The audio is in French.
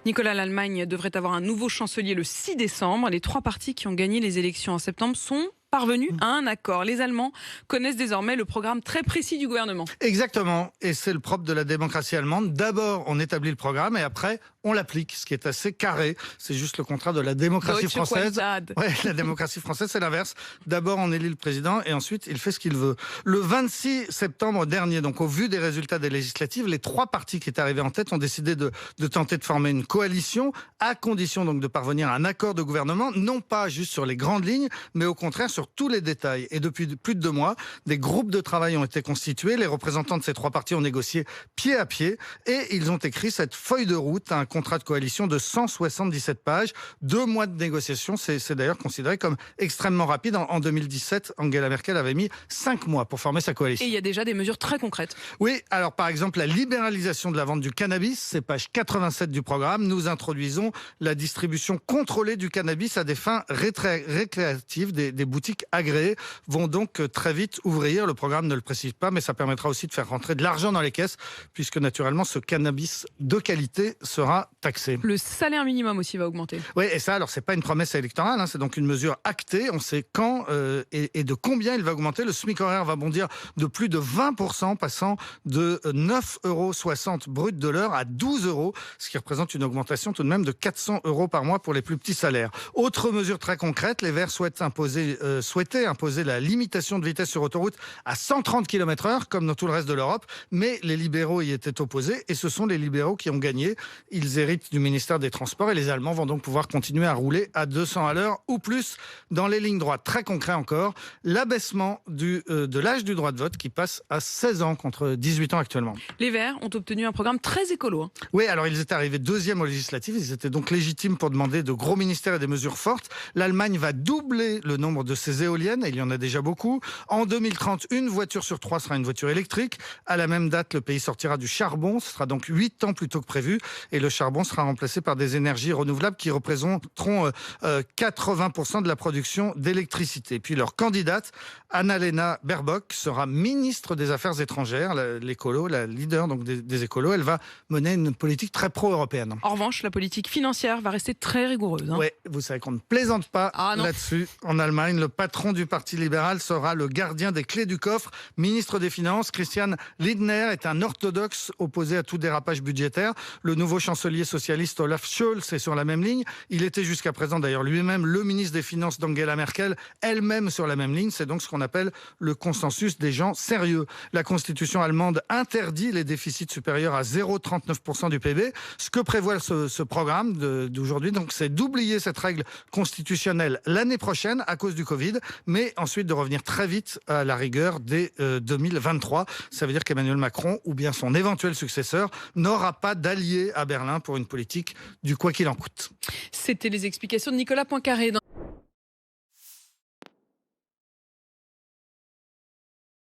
Nicolas, l'Allemagne devrait avoir un nouveau chancelier le 6 décembre. Les trois partis qui ont gagné les élections en septembre sont parvenus à un accord. Les Allemands connaissent désormais le programme très précis du gouvernement. Exactement, et c'est le propre de la démocratie allemande. D'abord, on établit le programme et après, on l'applique, ce qui est assez carré. C'est juste le contraire de la démocratie Deutsche française. Qualität. Ouais, la démocratie française, c'est l'inverse. D'abord, on élit le président et ensuite, il fait ce qu'il veut. Le 26 septembre dernier, donc au vu des résultats des législatives, les trois partis qui étaient arrivés en tête ont décidé de tenter de former une coalition, à condition donc de parvenir à un accord de gouvernement, non pas juste sur les grandes lignes, mais au contraire sur tous les détails. Et depuis plus de 2 mois, des groupes de travail ont été constitués. Les représentants de ces trois partis ont négocié pied à pied et ils ont écrit cette feuille de route, un contrat de coalition de 177 pages. 2 mois de négociation, c'est d'ailleurs considéré comme extrêmement rapide. En 2017, Angela Merkel avait mis 5 mois pour former sa coalition. Et il y a déjà des mesures très concrètes. Oui, alors par exemple, la libéralisation de la vente du cannabis, c'est page 87 du programme. Nous introduisons la distribution contrôlée du cannabis à des fins récréatives. Des boutiques agréées vont donc très vite ouvrir. Le programme ne le précise pas, mais ça permettra aussi de faire rentrer de l'argent dans les caisses, puisque naturellement, ce cannabis de qualité sera taxé. Le salaire minimum aussi va augmenter. Oui, et ça, alors c'est pas une promesse électorale, c'est donc une mesure actée. On sait quand et de combien il va augmenter. Le SMIC horaire va bondir de plus de 20%, passant de 9,60 € brut de l'heure à 12 €, ce qui représente une augmentation tout de même de 400 € par mois pour les plus petits salaires. Autre mesure très concrète, les Verts souhaitaient imposer la limitation de vitesse sur autoroute à 130 km/h, comme dans tout le reste de l'Europe, mais les libéraux y étaient opposés, et ce sont les libéraux qui ont gagné. Ils héritent du ministère des Transports, et les Allemands vont donc pouvoir continuer à rouler à 200 à l'heure ou plus dans les lignes droites. Très concret encore, l'abaissement de l'âge du droit de vote qui passe à 16 ans contre 18 ans actuellement. Les Verts ont obtenu un programme très écolo. Oui, alors ils étaient arrivés 2e aux législatives, ils étaient donc légitimes pour demander de gros ministères et des mesures fortes. L'Allemagne va doubler le nombre de ses éoliennes, et il y en a déjà beaucoup. En 2030, une voiture sur 3 sera une voiture électrique. À la même date, le pays sortira du charbon, ce sera donc 8 ans plus tôt que prévu, et le charbon sera remplacé par des énergies renouvelables qui représenteront 80% de la production d'électricité. Puis leur candidate, Annalena Baerbock, sera ministre des Affaires étrangères, l'écolo, la leader donc des écolos. Elle va mener une politique très pro-européenne. En revanche, la politique financière va rester très rigoureuse. Oui, vous savez qu'on ne plaisante pas là-dessus. En Allemagne, le patron du Parti libéral sera le gardien des clés du coffre, ministre des Finances. Christian Lindner est un orthodoxe opposé à tout dérapage budgétaire. Le nouveau chancelier socialiste Olaf Scholz est sur la même ligne. Il était jusqu'à présent d'ailleurs lui-même le ministre des Finances d'Angela Merkel, elle-même sur la même ligne. C'est donc ce qu'on appelle le consensus des gens sérieux. La constitution allemande interdit les déficits supérieurs à 0,39% du PIB. Ce que prévoit ce programme d'aujourd'hui, donc, c'est d'oublier cette règle constitutionnelle l'année prochaine à cause du Covid, mais ensuite de revenir très vite à la rigueur dès 2023. Ça veut dire qu'Emmanuel Macron, ou bien son éventuel successeur, n'aura pas d'allié à Berlin pour une politique du quoi qu'il en coûte. C'était les explications de Nicolas Poincaré.